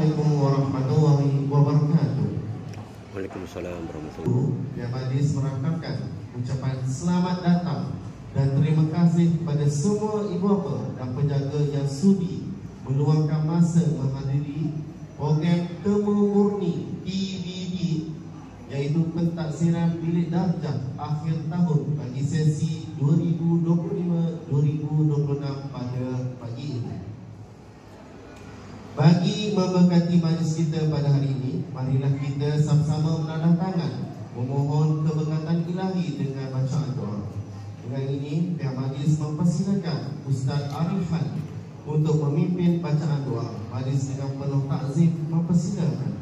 Assalamualaikum warahmatullahi wabarakatuh. Waalaikumsalam warahmatullahi wabarakatuh. Yang Majlis merakamkan ucapan selamat datang dan terima kasih kepada semua ibu bapa dan penjaga yang sudi meluangkan masa menghadiri program Temu Murni PBB, iaitu pentaksiran bilik darjah akhir tahun bagi sesi 2025-2026 pada pagi ini. Bagi memberkati majlis kita pada hari ini, marilah kita sama-sama menadah tangan memohon keberkatan ilahi dengan bacaan doa. Dengan ini, pihak majlis mempersilakan Ustaz Arifan untuk memimpin bacaan doa. Majlis dengan penuh takzim mempersilakan.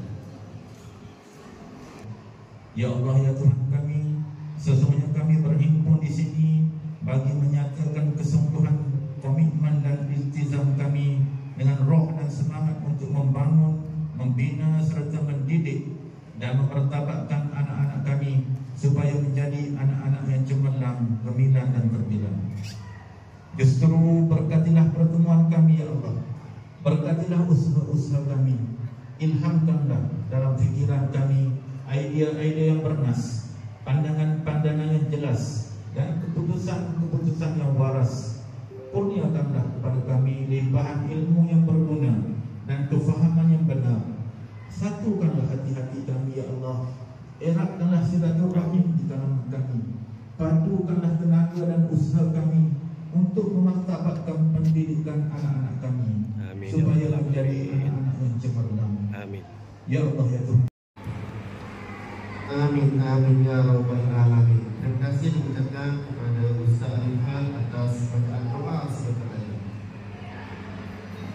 Ya Allah, ya Tuhan kami, sesungguhnya kami berhimpun di sini bagi menyatakan kesungguhan, komitmen dan iltizam kami dengan roh dan semangat untuk membangun, membina serta mendidik dan mempertabatkan anak-anak kami supaya menjadi anak-anak yang cemerlang, gemilang dan terbilang. Justru berkatilah pertemuan kami ya Allah, berkatilah usaha-usaha kami, ilhamkanlah dalam fikiran kami idea-idea yang bernas, pandangan-pandangan yang jelas dan keputusan-keputusan yang waras. Kurniakanlah kepada kami limpahan ilmu yang berguna dan kefahaman yang benar. Satukanlah hati-hati kami ya Allah, eratkanlah silaturahim di kalangan kami, padukanlah tenaga dan usaha kami untuk memartabatkan pendidikan anak-anak kami. Amin. Supaya menjadi anak-anak yang cemerlang. Amin. Ya Allah ya Tuhan. Amin, amin ya rabbal alamin. Terima kasih diucapkan kepada Ustaz Arifan atas bacaan doa sebentar ini.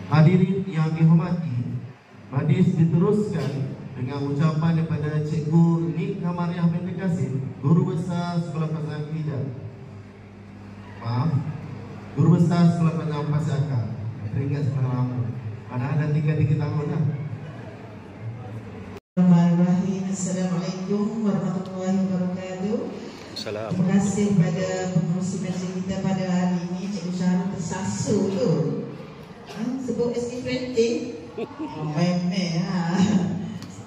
Hadirin yang dihormati, majlis diteruskan dengan ucapan daripada Cikgu Nik Kamariah binti Kasim, Guru Besar Sekolah Pasar Tidak. Guru Besar Sekolah Pasar Pasaka. Teringat sekarang lama. Padahal dah 3 tahun dah. Assalamualaikum warahmatullahi wabarakatuh. Terima kasih kepada pengurusi majlis kita pada hari ini. Cikgu Syahrul tersasul tu. Sebut SK20. Meme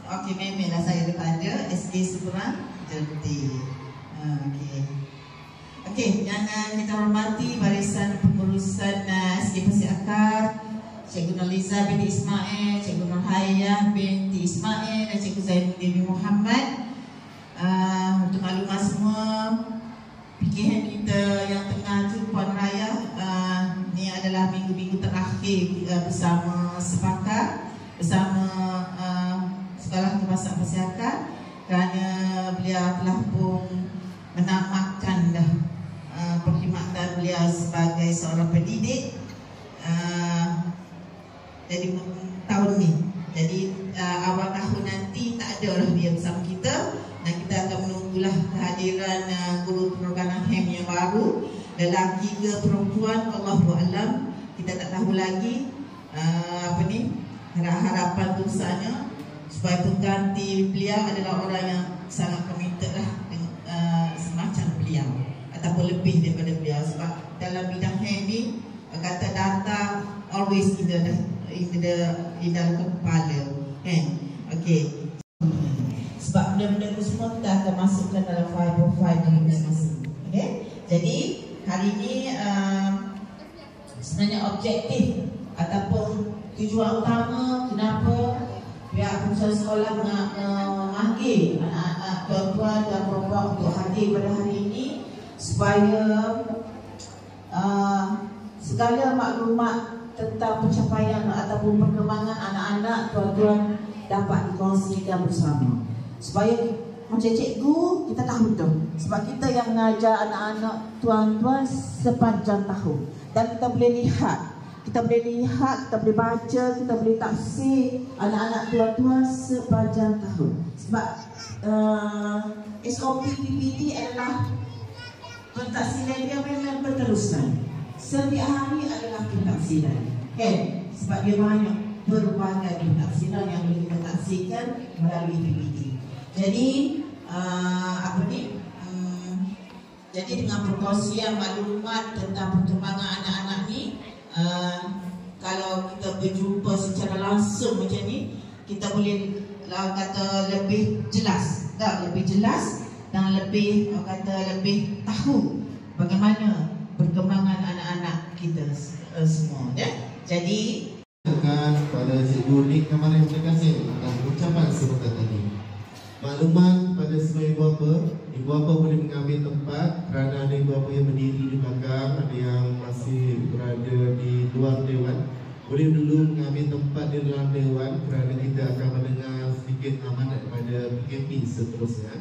Okey, meme lah saya daripada SK seberang Jelti. Okey, yang kita hormati barisan pengurusan SK Pasir Akar, Cikgu Nurliza binti Ismail, Cikgu Nurhayah binti Ismail dan Cikgu Zainuddin bin Muhammad. Untuk maklumat semua, PKM kita yang tengah Puan Raya, ni adalah minggu-minggu terakhir bersama sepakat, bersama Sekolah Kebangsaan Pasir Akar, kerana beliau telah pun menamatkan dah perkhidmatan beliau sebagai seorang pendidik. Jadi tahun ni, jadi awal tahun nanti tak ada lah dia bersama kita, dan kita akan menunggulah kehadiran guru penerbangan HEM yang baru, lelaki ke perempuan, Allahu a'lam, kita tak tahu lagi. Harapan besarnya supaya pengganti beliau adalah orang yang sangat komited lah semacam beliau ataupun lebih daripada beliau, sebab dalam bidang HEM ni kata data always in dalam kepala kan. Okey, sebab benda-benda itu semua kita akan masukkan dalam file masing-masing. Okey, jadi hari ini sebenarnya objektif ataupun tujuan utama kenapa pihak pengusaha sekolah memanggil anak-anak perempuan dan perempuan untuk hadir pada hari ini, supaya segala maklumat tentang pencapaian ataupun perkembangan anak-anak tuan-tuan dapat dikongsikan bersama, supaya macam cikgu kita tahu tu, sebab kita yang mengajar anak-anak tuan-tuan sepanjang tahun, dan kita boleh lihat, kita boleh baca, kita boleh tafsir anak-anak tuan-tuan sepanjang tahun. Sebab SOP PPT adalah pentaksiran dia memang berterusan. Setiap hari adalah pentaksiran, kan? Sebab dia banyak berbagai pentaksiran yang boleh kita taksikan melalui PPT. Jadi jadi dengan perkongsian maklumat tentang perkembangan anak-anak ni, kalau kita berjumpa secara langsung macam ni, kita boleh kata lebih jelas, lebih jelas dan lebih lebih tahu bagaimana perkembangan anak-anak kita semua, ya. Jadi pada Cikgu Nik Kamarin, terima kasih atas ucapan sebentar tadi. Makluman pada semua ibu bapa boleh mengambil tempat kerana ada ibu bapa yang berdiri di belakang, ada yang masih berada di luar dewan. Boleh dulu mengambil tempat di dalam dewan kerana kita akan mendengar sedikit amanat pada PKP seterusnya.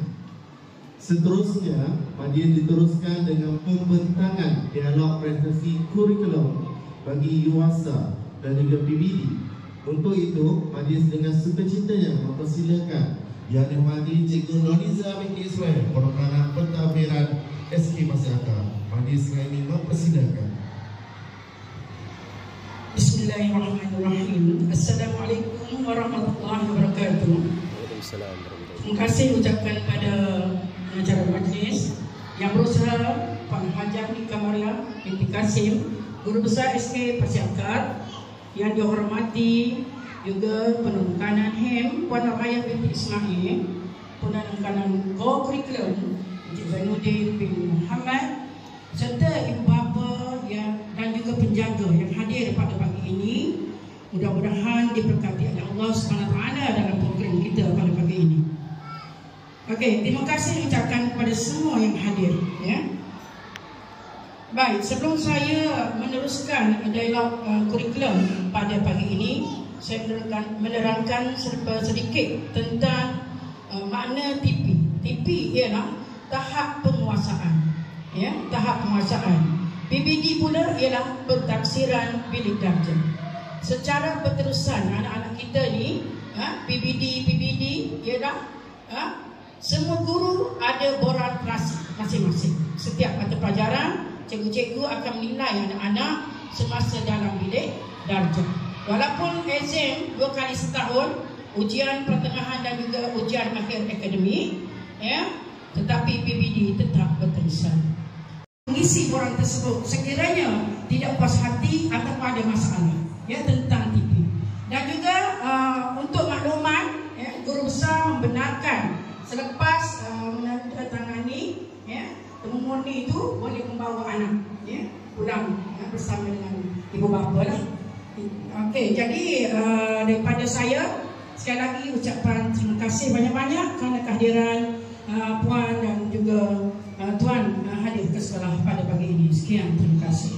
Seterusnya, majlis diteruskan dengan pembentangan dialog prestasi kurikulum bagi UASA dan juga PBD. Untuk itu, majlis dengan sukacitanya mempersilakan Yang dihormati Cikgu Noliza binti Ismail, Pertukaran Pentadbiran SK Masyarakat. Majlis ini mempersilakan. Bismillahirrahmanirrahim. Assalamualaikum warahmatullahi wabarakatuh. Waalaikumsalam warahmatullahi Terima kasih ucapkan kepada pengacara majlis yang berusaha Puan Hajah Nik Kamaria binti Kasim, Guru Besar SK Masyarakat, yang dihormati juga penuh kanan HEM Puan Raya binti Ismail, penuh kanan co-curriculum Encik Zainuddin bin Muhammad, serta ibu bapa dan juga penjaga yang hadir pada pagi ini. Mudah-mudahan diberkati oleh Allah SWT dalam program kita pada pagi ini. Okey, terima kasih ucapkan kepada semua yang hadir, ya. Baik, sebelum saya meneruskan dialog kurikulum pada pagi ini, saya menerangkan sedikit tentang makna TP. TP ialah tahap penguasaan, ya, tahap penguasaan. PBD pula ialah pentafsiran bilik darjah. Secara berterusan anak-anak kita ni, PBD ialah semua guru ada borang klasik masing-masing. Setiap mata pelajaran, cikgu-cikgu akan menilai anak-anak semasa dalam bilik darjah. Walaupun exam 2 kali setahun, ujian pertengahan dan juga ujian akhir akademik, ya, tetapi PBD tetap berterusan. Mengisi borang tersebut sekiranya tidak puas hati atau ada masalah, ya, tentang TP. Dan juga untuk makluman, ya, guru besar membenarkan selepas menandatangani, ya, temumurni itu boleh membawa anak, ya, pulang, ya, bersama dengan ibu bapa lah. Okey, jadi daripada saya sekali lagi ucapan terima kasih banyak-banyak kerana kehadiran puan dan juga tuan hadir ke sekolah pada pagi ini. Sekian, terima kasih.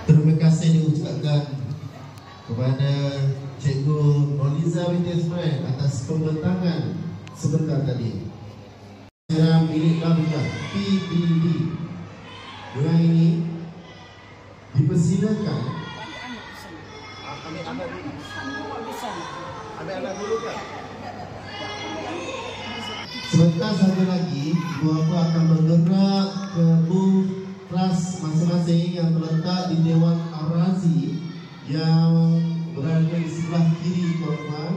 Terima kasih diucapkan kepada Cikgu Noliza binti Ismail atas pembentangan sebentar tadi. Dalam bilik darjah PBD, dengan ini dipersilakan ambil dulu kan? Sebentar saja lagi ibu bapa akan bergerak ke booth kelas masing-masing yang terletak di Dewan Ar-Razi yang berada di sebelah kiri tuan-tuan.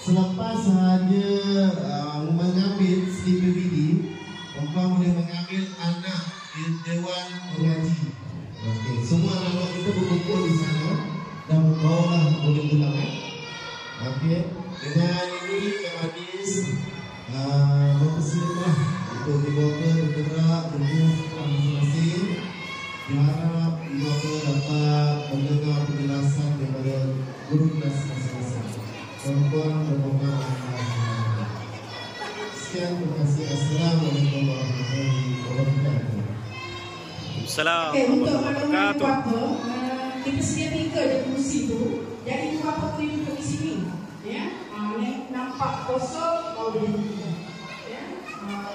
Selepas sahaja mengambil slip PBD, tuan-tuan boleh mengambil anak di Dewan Pengaji. Okey, semua anak kita berkumpul di sana dan membawalah boleh pulang. Okey, dengan ini Kadis mempersilakan untuk ibu bapa bergerak bermove masing-masing. Diharap ibu bapa dapat mendengar penjelasan daripada guru kelas masing-masing. Tuan-tuan dan puan-puan, sekian, terima kasih. Assalamualaikum warahmatullahi wabarakatuh. Assalamualaikum Okey, untuk warahmatullahi makluman wabarakatuh. apa, kita sedia 3 di kursi tu. Jadi ibu bapa boleh duduk di sini, ya. Nampak kosong, boleh duduk. Ya.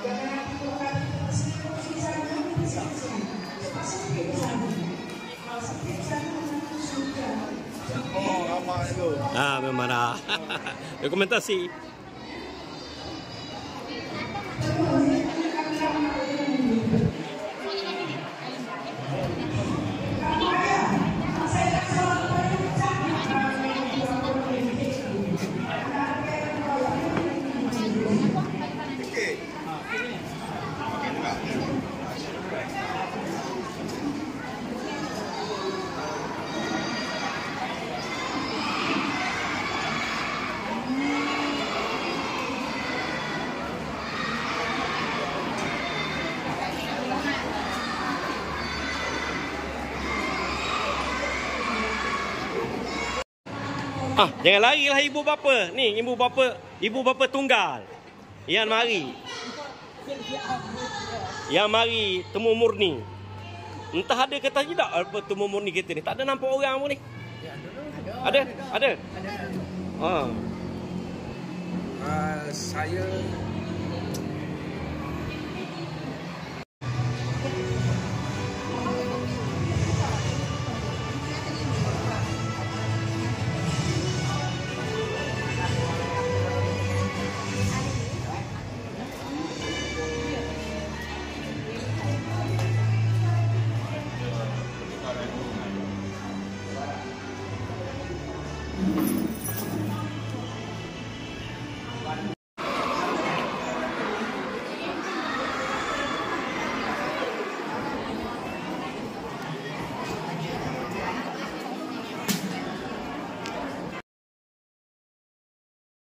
Jangan nanti kalau kata kita sedia kursi di sana, kita sedia di sana. Cepat sikit di sana. Sikit di sana menantu sudah. Memang dah. Dokumentasi. Jangan larilah ibu bapa. Ni ibu bapa tunggal. Yang mari temu murni. Entah ada kata tidak apa temu murni kita ni. Tak ada nampak orang pun ni. Ada. Saya